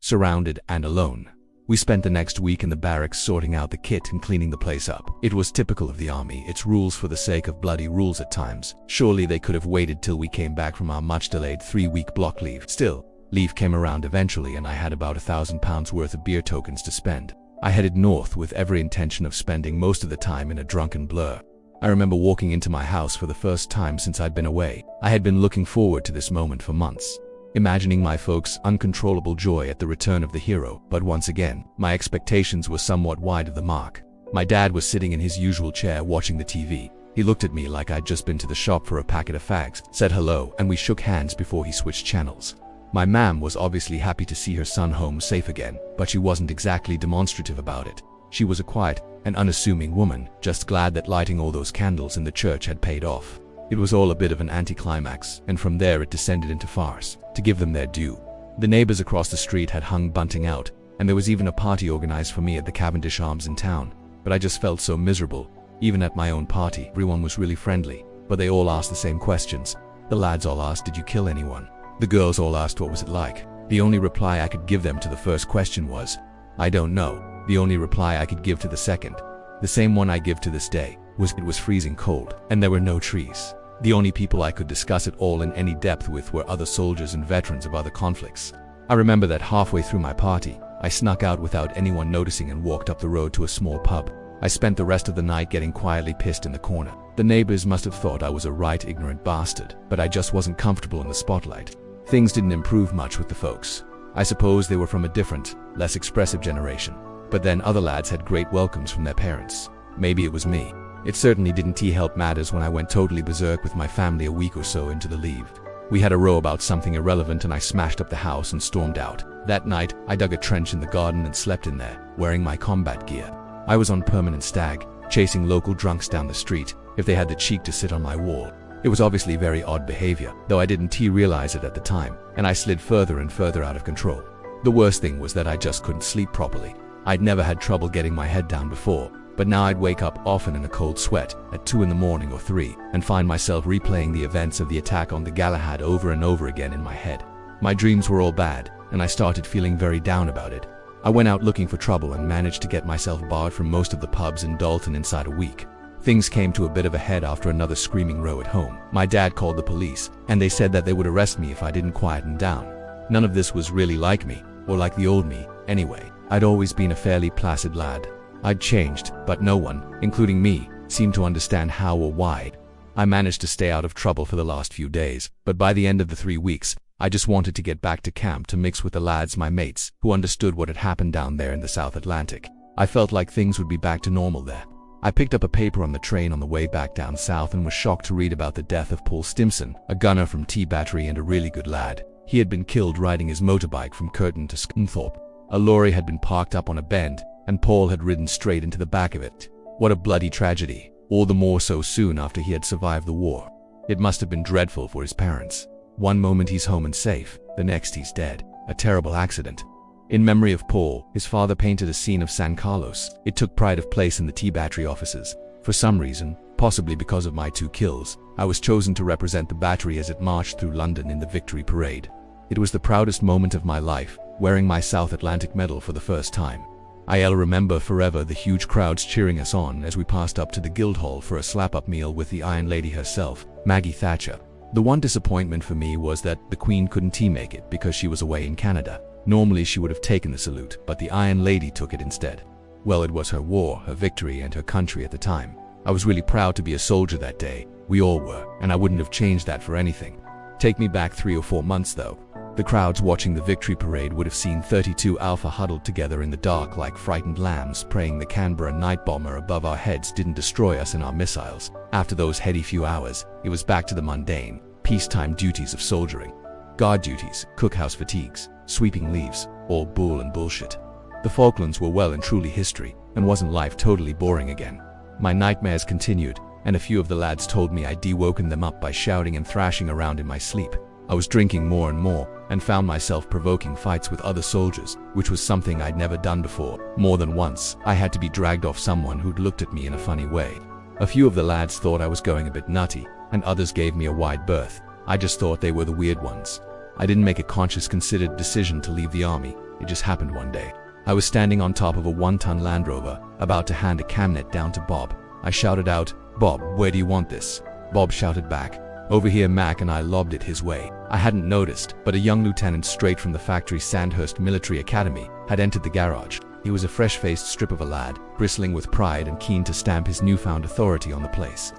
surrounded and alone. We spent the next week in the barracks sorting out the kit and cleaning the place up. It was typical of the army, its rules for the sake of bloody rules at times. Surely they could have waited till we came back from our much-delayed 3-week block leave. Still, leave came around eventually and I had about £1,000 worth of beer tokens to spend. I headed north with every intention of spending most of the time in a drunken blur. I remember walking into my house for the first time since I'd been away. I had been looking forward to this moment for months, imagining my folks' uncontrollable joy at the return of the hero. But once again, my expectations were somewhat wide of the mark. My dad was sitting in his usual chair watching the TV. He looked at me like I'd just been to the shop for a packet of fags, said hello, and we shook hands before he switched channels. My mom was obviously happy to see her son home safe again, but she wasn't exactly demonstrative about it. She was a quiet and unassuming woman, just glad that lighting all those candles in the church had paid off. It was all a bit of an anticlimax, and from there it descended into farce. To give them their due, the neighbors across the street had hung bunting out, and there was even a party organized for me at the Cavendish Arms in town. But I just felt so miserable. Even at my own party, everyone was really friendly, but they all asked the same questions. The lads all asked, "Did you kill anyone?" The girls all asked, "What was it like?" The only reply I could give them to the first question was, "I don't know." The only reply I could give to the second, the same one I give to this day, was, "It was freezing cold, and there were no trees." The only people I could discuss it all in any depth with were other soldiers and veterans of other conflicts. I remember that halfway through my party, I snuck out without anyone noticing and walked up the road to a small pub. I spent the rest of the night getting quietly pissed in the corner. The neighbors must have thought I was a right ignorant bastard, but I just wasn't comfortable in the spotlight. Things didn't improve much with the folks. I suppose they were from a different, less expressive generation. But then other lads had great welcomes from their parents. Maybe it was me. It certainly didn't help matters when I went totally berserk with my family a week or so into the leave. We had a row about something irrelevant and I smashed up the house and stormed out. That night, I dug a trench in the garden and slept in there, wearing my combat gear. I was on permanent stag, chasing local drunks down the street, if they had the cheek to sit on my wall. It was obviously very odd behavior, though I didn't realize it at the time, and I slid further and further out of control. The worst thing was that I just couldn't sleep properly. I'd never had trouble getting my head down before, but now I'd wake up often in a cold sweat at 2 in the morning or 3 and find myself replaying the events of the attack on the Galahad over and over again in my head. My dreams were all bad, and I started feeling very down about it. I went out looking for trouble and managed to get myself barred from most of the pubs in Dalton inside a week. Things came to a bit of a head after another screaming row at home. My dad called the police, and they said that they would arrest me if I didn't quieten down. None of this was really like me, or like the old me, anyway. I'd always been a fairly placid lad. I'd changed, but no one, including me, seemed to understand how or why. I managed to stay out of trouble for the last few days, but by the end of the 3 weeks, I just wanted to get back to camp to mix with the lads, my mates, who understood what had happened down there in the South Atlantic. I felt like things would be back to normal there. I picked up a paper on the train on the way back down south and was shocked to read about the death of Paul Stimson, a gunner from T Battery and a really good lad. He had been killed riding his motorbike from Curtin to Scunthorpe. A lorry had been parked up on a bend, and Paul had ridden straight into the back of it. What a bloody tragedy, all the more so soon after he had survived the war. It must have been dreadful for his parents. One moment he's home and safe, the next he's dead. A terrible accident. In memory of Paul, his father painted a scene of San Carlos. It took pride of place in the T Battery offices. For some reason, possibly because of my 2 kills, I was chosen to represent the battery as it marched through London in the Victory Parade. It was the proudest moment of my life, wearing my South Atlantic medal for the first time. I'll remember forever the huge crowds cheering us on as we passed up to the Guildhall for a slap-up meal with the Iron Lady herself, Maggie Thatcher. The one disappointment for me was that the Queen couldn't make it because she was away in Canada. Normally she would have taken the salute, but the Iron Lady took it instead. Well, it was her war, her victory, and her country at the time. I was really proud to be a soldier that day. We all were, and I wouldn't have changed that for anything. Take me back 3 or 4 months though. The crowds watching the Victory Parade would have seen 32 Alpha huddled together in the dark like frightened lambs, praying the Canberra night bomber above our heads didn't destroy us in our missiles. After those heady few hours, it was back to the mundane, peacetime duties of soldiering. Guard duties, cookhouse fatigues, sweeping leaves, all bull and bullshit. The Falklands were well and truly history, and wasn't life totally boring again. My nightmares continued, and a few of the lads told me I'd woken them up by shouting and thrashing around in my sleep. I was drinking more and more, and found myself provoking fights with other soldiers, which was something I'd never done before. More than once, I had to be dragged off someone who'd looked at me in a funny way. A few of the lads thought I was going a bit nutty, and others gave me a wide berth. I just thought they were the weird ones. I didn't make a conscious, considered decision to leave the army. It just happened one day. I was standing on top of a 1-ton Land Rover, about to hand a camnet down to Bob. I shouted out, "Bob, where do you want this?" Bob shouted back, "Over here, Mac," and I lobbed it his way. I hadn't noticed, but a young lieutenant straight from the factory Sandhurst Military Academy had entered the garage. He was a fresh-faced strip of a lad, bristling with pride and keen to stamp his newfound authority on the place.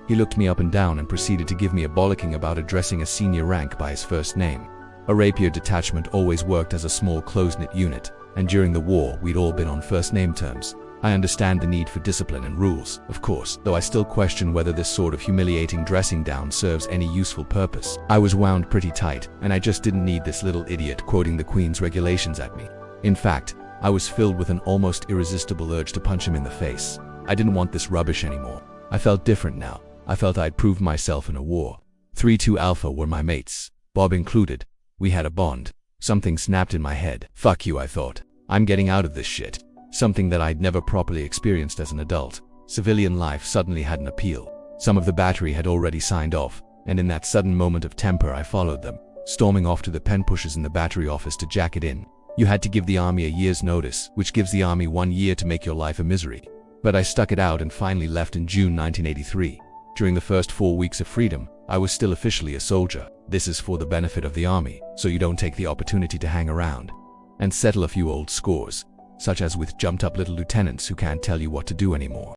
He looked me up and down and proceeded to give me a bollocking about addressing a senior rank by his first name. A rapier detachment always worked as a small close-knit unit, and during the war we'd all been on first-name terms. I understand the need for discipline and rules, of course, though I still question whether this sort of humiliating dressing down serves any useful purpose. I was wound pretty tight, and I just didn't need this little idiot quoting the Queen's regulations at me. In fact, I was filled with an almost irresistible urge to punch him in the face. I didn't want this rubbish anymore. I felt different now. I felt I'd proved myself in a war. 3-2 Alpha were my mates, Bob included. We had a bond. Something snapped in my head. Fuck you, I thought. I'm getting out of this shit. Something that I'd never properly experienced as an adult. Civilian life suddenly had an appeal. Some of the battery had already signed off, and in that sudden moment of temper I followed them, storming off to the pen pushers in the battery office to jack it in. You had to give the army a year's notice, which gives the army 1 year to make your life a misery. But I stuck it out and finally left in June 1983. During the first 4 weeks of freedom, I was still officially a soldier. This is for the benefit of the army, so you don't take the opportunity to hang around and settle a few old scores, such as with jumped-up little lieutenants who can't tell you what to do anymore.